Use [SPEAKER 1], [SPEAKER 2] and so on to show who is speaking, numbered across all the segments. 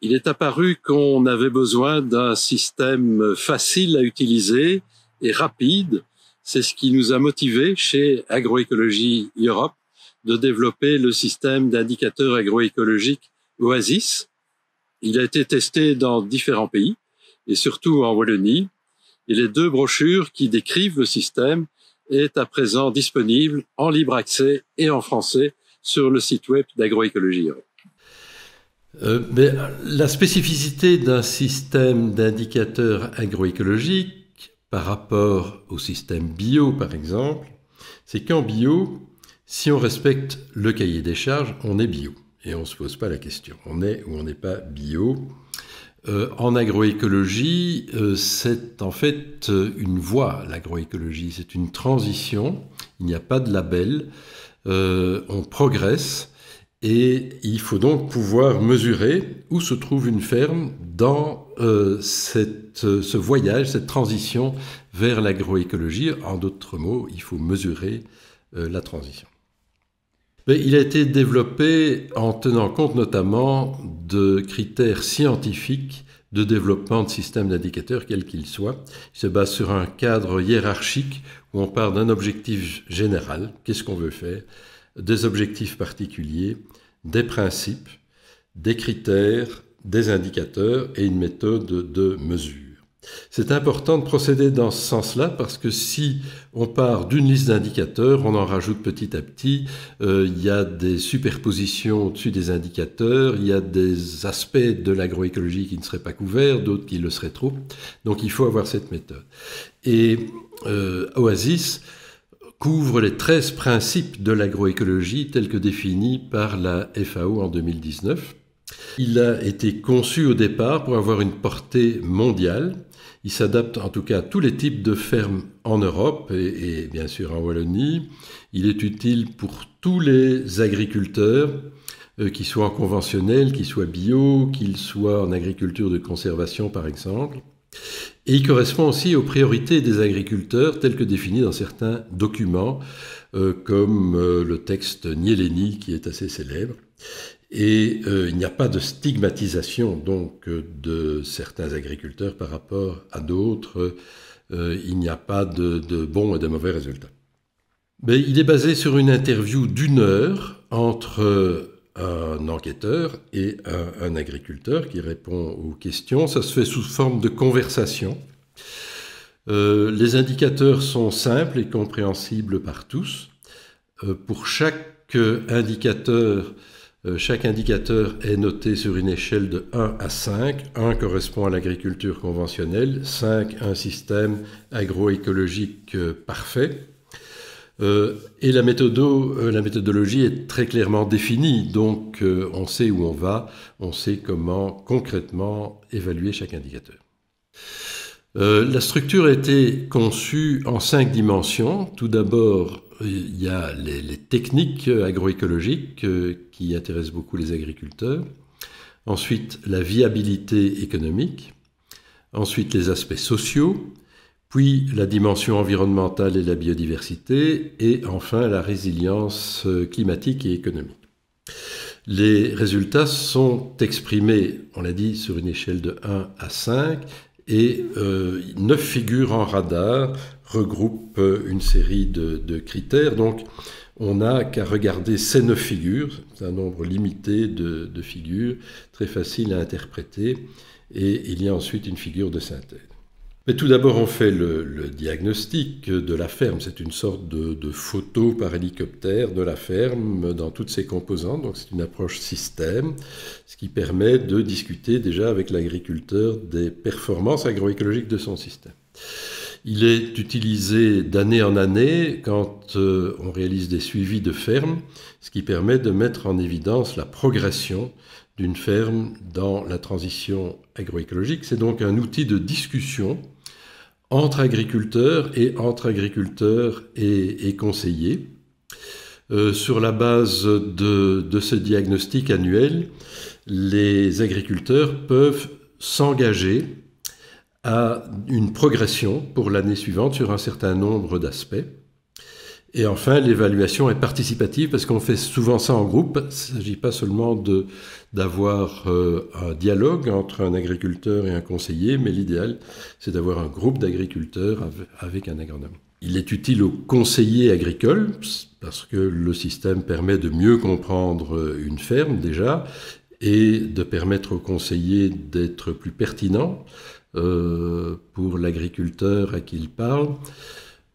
[SPEAKER 1] il est apparu qu'on avait besoin d'un système facile à utiliser et rapide. C'est ce qui nous a motivés chez Agroécologie Europe de développer le système d'indicateurs agroécologiques Oasis. Il a été testé dans différents pays et surtout en Wallonie. Et les 2 brochures qui décrivent le système est à présent disponible en libre accès et en français sur le site web d'Agroécologie Europe.
[SPEAKER 2] Mais la spécificité d'un système d'indicateurs agroécologiques par rapport au système bio, par exemple, c'est qu'en bio, si on respecte le cahier des charges, on est bio. Et on ne se pose pas la question. On est ou on n'est pas bio. En agroécologie, c'est en fait une voie, l'agroécologie. C'est une transition. Il n'y a pas de label. On progresse. Et il faut donc pouvoir mesurer où se trouve une ferme dans ce voyage, cette transition vers l'agroécologie. En d'autres mots, il faut mesurer la transition. Mais il a été développé en tenant compte notamment de critères scientifiques de développement de systèmes d'indicateurs, quels qu'ils soient. Il se base sur un cadre hiérarchique où on part d'un objectif général, qu'est-ce qu'on veut faire, des objectifs particuliers, des principes, des critères, des indicateurs et une méthode de mesure. C'est important de procéder dans ce sens-là parce que si on part d'une liste d'indicateurs, on en rajoute petit à petit, il y a des superpositions au-dessus des indicateurs, il y a des aspects de l'agroécologie qui ne seraient pas couverts, d'autres qui le seraient trop. Donc il faut avoir cette méthode. Et Oasis couvre les 13 principes de l'agroécologie tels que définis par la FAO en 2019. Il a été conçu au départ pour avoir une portée mondiale. Il s'adapte en tout cas à tous les types de fermes en Europe et bien sûr en Wallonie. Il est utile pour tous les agriculteurs, qu'ils soient en conventionnel, qu'ils soient bio, qu'ils soient en agriculture de conservation par exemple. Et il correspond aussi aux priorités des agriculteurs telles que définies dans certains documents, comme le texte Nieleni qui est assez célèbre. Et il n'y a pas de stigmatisation donc de certains agriculteurs par rapport à d'autres. Il n'y a pas de bons et de mauvais résultats. Mais il est basé sur une interview d'1 heure entre un enquêteur et un agriculteur qui répond aux questions. Ça se fait sous forme de conversation. Les indicateurs sont simples et compréhensibles par tous. Pour chaque indicateur est noté sur une échelle de 1 à 5. 1 correspond à l'agriculture conventionnelle, 5 un système agroécologique parfait. Et la méthodologie est très clairement définie, donc on sait où on va, on sait comment concrètement évaluer chaque indicateur. La structure a été conçue en 5 dimensions. Tout d'abord, il y a les techniques agroécologiques qui intéressent beaucoup les agriculteurs. Ensuite, la viabilité économique. Ensuite, les aspects sociaux. Puis, la dimension environnementale et la biodiversité. Et enfin, la résilience climatique et économique. Les résultats sont exprimés, on l'a dit, sur une échelle de 1 à 5. Et 9 figures en radar regroupent une série de critères. Donc, on n'a qu'à regarder ces 9 figures. C'est un nombre limité de figures, très facile à interpréter. Et il y a ensuite une figure de synthèse. Mais tout d'abord, on fait le diagnostic de la ferme. C'est une sorte de photo par hélicoptère de la ferme dans toutes ses composantes. Donc, c'est une approche système, ce qui permet de discuter déjà avec l'agriculteur des performances agroécologiques de son système. Il est utilisé d'année en année quand on réalise des suivis de ferme, ce qui permet de mettre en évidence la progression d'une ferme dans la transition agroécologique. C'est donc un outil de discussion entre agriculteurs et entre agriculteurs et conseillers. Sur la base de ce diagnostic annuel, les agriculteurs peuvent s'engager à une progression pour l'année suivante sur un certain nombre d'aspects. Et enfin, l'évaluation est participative parce qu'on fait souvent ça en groupe. Il ne s'agit pas seulement d'avoir un dialogue entre un agriculteur et un conseiller, mais l'idéal, c'est d'avoir un groupe d'agriculteurs avec un agronome. Il est utile aux conseillers agricoles parce que le système permet de mieux comprendre une ferme déjà et de permettre aux conseillers d'être plus pertinents pour l'agriculteur à qui il parle.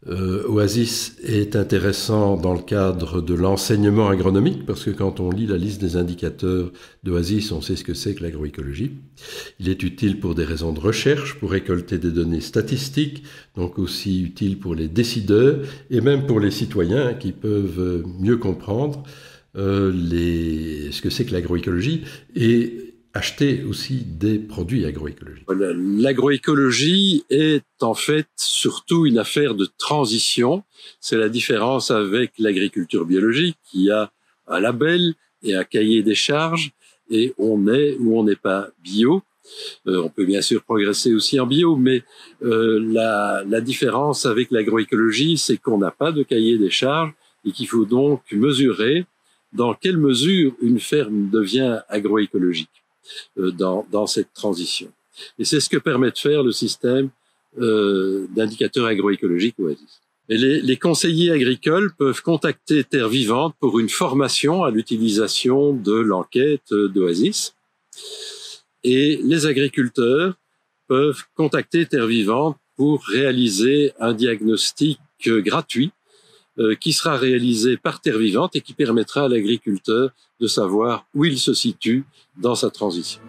[SPEAKER 2] Oasis est intéressant dans le cadre de l'enseignement agronomique parce que quand on lit la liste des indicateurs d'Oasis, on sait ce que c'est que l'agroécologie. Il est utile pour des raisons de recherche, pour récolter des données statistiques, donc aussi utile pour les décideurs et même pour les citoyens qui peuvent mieux comprendre ce que c'est que l'agroécologie et acheter aussi des produits agroécologiques.
[SPEAKER 1] L'agroécologie est en fait surtout une affaire de transition. C'est la différence avec l'agriculture biologique qui a un label et un cahier des charges et on est ou on n'est pas bio. On peut bien sûr progresser aussi en bio, mais la différence avec l'agroécologie, c'est qu'on n'a pas de cahier des charges et qu'il faut donc mesurer dans quelle mesure une ferme devient agroécologique dans cette transition. Et c'est ce que permet de faire le système d'indicateurs agroécologiques Oasis. Et les conseillers agricoles peuvent contacter Terre Vivante pour une formation à l'utilisation de l'enquête d'Oasis. Et les agriculteurs peuvent contacter Terre Vivante pour réaliser un diagnostic gratuit qui sera réalisé par Terre Vivante et qui permettra à l'agriculteur de savoir où il se situe dans sa transition.